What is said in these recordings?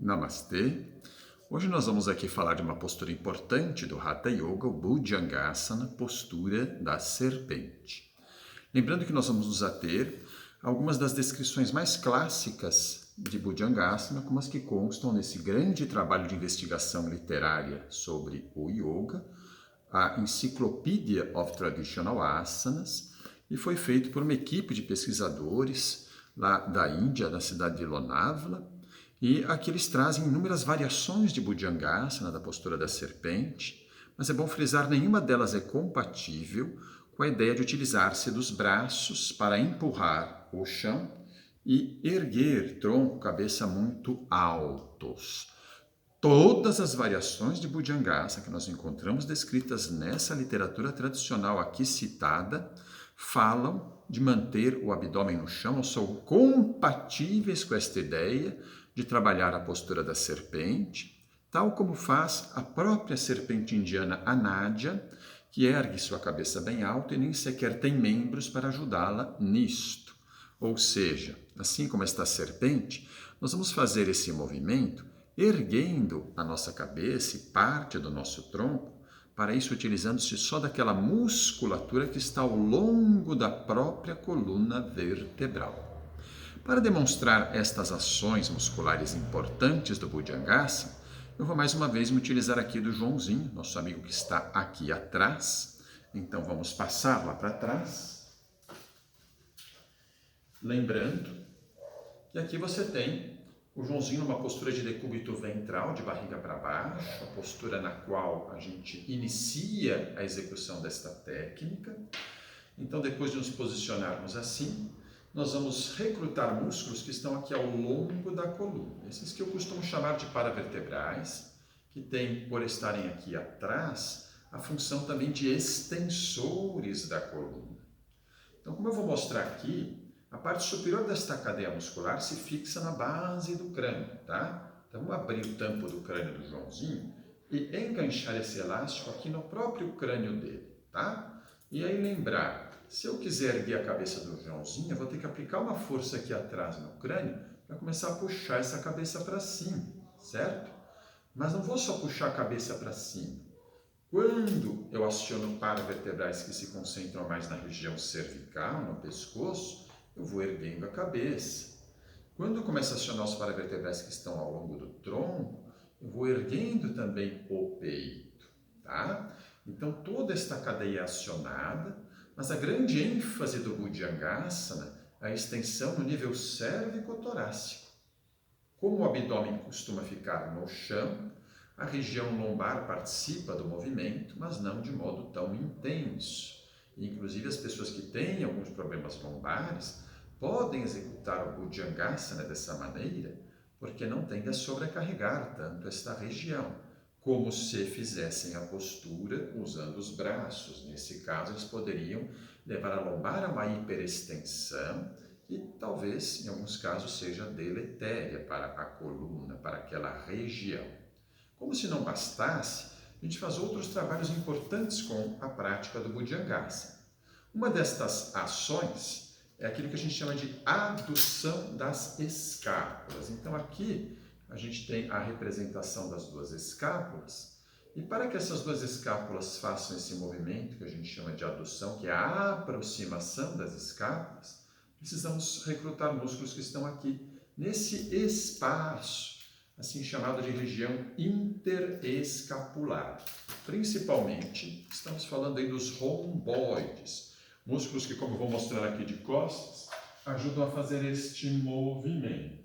Namastê! Hoje nós vamos aqui falar de uma postura importante do Hatha Yoga, o Bhujangasana, postura da serpente. Lembrando que nós vamos nos ater a algumas das descrições mais clássicas de Bhujangasana, como as que constam nesse grande trabalho de investigação literária sobre o Yoga, a Encyclopedia of Traditional Asanas, e foi feito por uma equipe de pesquisadores lá da Índia, da cidade de Lonavala. E aqui eles trazem inúmeras variações de Bhujangasana, da postura da serpente, mas é bom frisar, nenhuma delas é compatível com a ideia de utilizar-se dos braços para empurrar o chão e erguer tronco, cabeça muito altos. Todas as variações de Bhujangasana que nós encontramos descritas nessa literatura tradicional aqui citada falam de manter o abdômen no chão, ou são compatíveis com esta ideia de trabalhar a postura da serpente, tal como faz a própria serpente indiana Anadia, que ergue sua cabeça bem alta e nem sequer tem membros para ajudá-la nisto. Ou seja, assim como esta serpente, nós vamos fazer esse movimento erguendo a nossa cabeça e parte do nosso tronco, para isso utilizando-se só daquela musculatura que está ao longo da própria coluna vertebral. Para demonstrar estas ações musculares importantes do Bhujangasana, eu vou mais uma vez me utilizar aqui do Joãozinho, nosso amigo que está aqui atrás. Então vamos passar lá para trás. Lembrando que aqui você tem o Joãozinho numa postura de decúbito ventral, de barriga para baixo, a postura na qual a gente inicia a execução desta técnica. Então, depois de nos posicionarmos assim, nós vamos recrutar músculos que estão aqui ao longo da coluna. Esses que eu costumo chamar de paravertebrais, que têm, por estarem aqui atrás, a função também de extensores da coluna. Então, como eu vou mostrar aqui, a parte superior desta cadeia muscular se fixa na base do crânio, tá? Então, vamos abrir o tampo do crânio do Joãozinho e enganchar esse elástico aqui no próprio crânio dele, tá? E aí lembrar, se eu quiser erguer a cabeça do Joãozinho, eu vou ter que aplicar uma força aqui atrás no crânio para começar a puxar essa cabeça para cima, certo? Mas não vou só puxar a cabeça para cima. Quando eu aciono paravertebrais que se concentram mais na região cervical, no pescoço, eu vou erguendo a cabeça. Quando eu começo a acionar os paravertebrais que estão ao longo do tronco, eu vou erguendo também o peito, tá? Então, toda esta cadeia é acionada, mas a grande ênfase do Bhujangasana é a extensão no nível cérvico-torácico. Como o abdômen costuma ficar no chão, a região lombar participa do movimento, mas não de modo tão intenso. Inclusive, as pessoas que têm alguns problemas lombares podem executar o Bhujangasana dessa maneira, porque não tendem a sobrecarregar tanto esta região, como se fizessem a postura usando os braços. Nesse caso, eles poderiam levar a lombar a uma hiperextensão e talvez, em alguns casos, seja deletéria para a coluna, para aquela região. Como se não bastasse, a gente faz outros trabalhos importantes com a prática do Bhujangasana. Uma destas ações é aquilo que a gente chama de adução das escápulas. Então aqui a gente tem a representação das duas escápulas, e para que essas duas escápulas façam esse movimento que a gente chama de adução, que é a aproximação das escápulas, precisamos recrutar músculos que estão aqui nesse espaço, assim chamado de região interescapular. Principalmente, estamos falando aí dos romboides, músculos que, como eu vou mostrar aqui de costas, ajudam a fazer este movimento.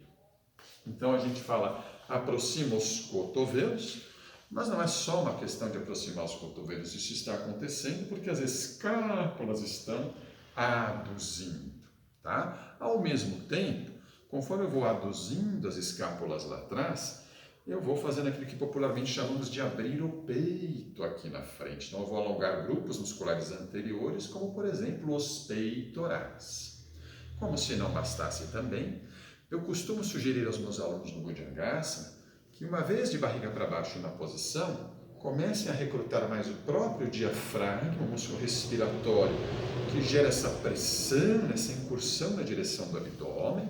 Então a gente fala, aproxima os cotovelos, mas não é só uma questão de aproximar os cotovelos, isso está acontecendo porque as escápulas estão aduzindo, tá? Ao mesmo tempo, conforme eu vou aduzindo as escápulas lá atrás, eu vou fazendo aquilo que popularmente chamamos de abrir o peito aqui na frente. Então eu vou alongar grupos musculares anteriores, como por exemplo os peitorais. Como se não bastasse também, eu costumo sugerir aos meus alunos no Bhujangasana que, uma vez de barriga para baixo na posição, comecem a recrutar mais o próprio diafragma, o músculo respiratório, que gera essa pressão, essa incursão na direção do abdômen,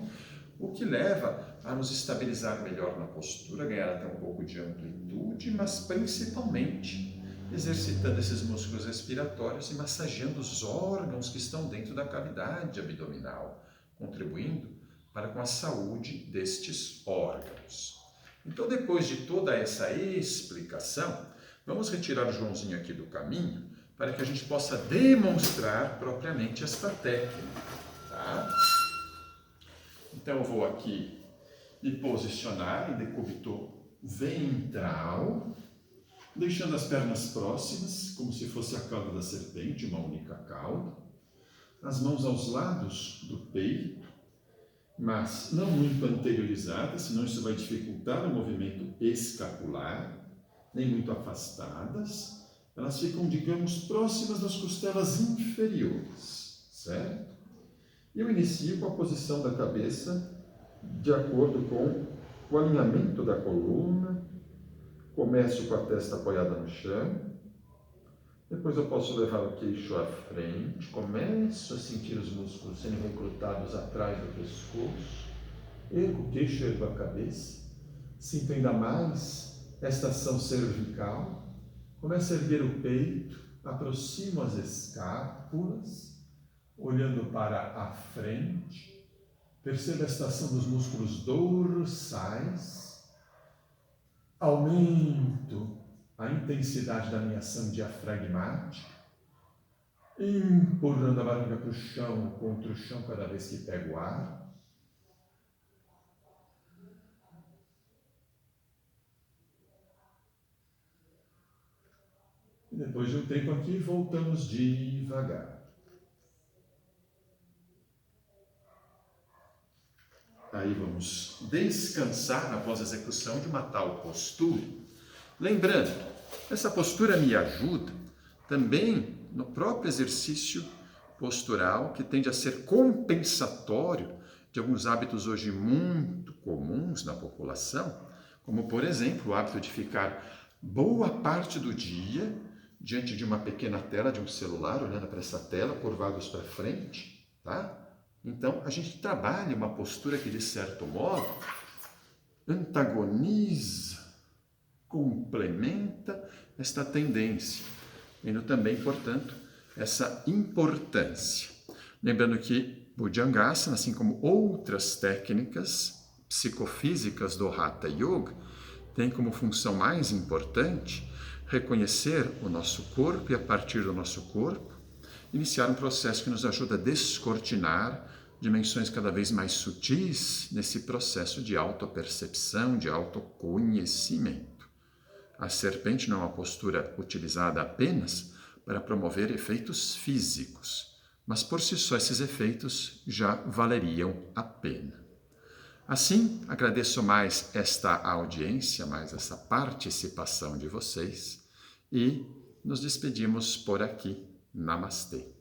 o que leva a nos estabilizar melhor na postura, ganhar até um pouco de amplitude, mas principalmente exercitando esses músculos respiratórios e massageando os órgãos que estão dentro da cavidade abdominal, contribuindo para com a saúde destes órgãos. Então, depois de toda essa explicação, vamos retirar o Joãozinho aqui do caminho para que a gente possa demonstrar propriamente esta técnica, tá? Então, eu vou aqui me posicionar em decúbito ventral, deixando as pernas próximas, como se fosse a cauda da serpente, uma única cauda, as mãos aos lados do peito, mas não muito anteriorizadas, senão isso vai dificultar o movimento escapular, nem muito afastadas. Elas ficam, digamos, próximas das costelas inferiores, certo? E eu inicio com a posição da cabeça de acordo com o alinhamento da coluna. Começo com a testa apoiada no chão. Depois eu posso levar o queixo à frente. Começo a sentir os músculos sendo recrutados atrás do pescoço. Ergo o queixo, ergo a cabeça. Sinto ainda mais esta ação cervical. Começo a erguer o peito, aproximo as escápulas, olhando para a frente. Percebo esta ação dos músculos dorsais. Aumento a intensidade da minha ação diafragmática, empurrando a barriga para o chão, contra o chão cada vez que pego ar. E depois de um tempo aqui, voltamos devagar. Aí vamos descansar após a execução de uma tal postura. Lembrando, essa postura me ajuda também no próprio exercício postural, que tende a ser compensatório de alguns hábitos hoje muito comuns na população, como, por exemplo, o hábito de ficar boa parte do dia diante de uma pequena tela de um celular, olhando para essa tela, curvados para frente, tá? Então, a gente trabalha uma postura que, de certo modo, antagoniza, complementa esta tendência, tendo também, portanto, essa importância. Lembrando que Bhujangasana, assim como outras técnicas psicofísicas do Hatha Yoga, tem como função mais importante reconhecer o nosso corpo e, a partir do nosso corpo, iniciar um processo que nos ajuda a descortinar dimensões cada vez mais sutis nesse processo de autopercepção, de autoconhecimento. A serpente não é uma postura utilizada apenas para promover efeitos físicos, mas por si só esses efeitos já valeriam a pena. Assim, agradeço mais esta audiência, mais essa participação de vocês e nos despedimos por aqui. Namastê.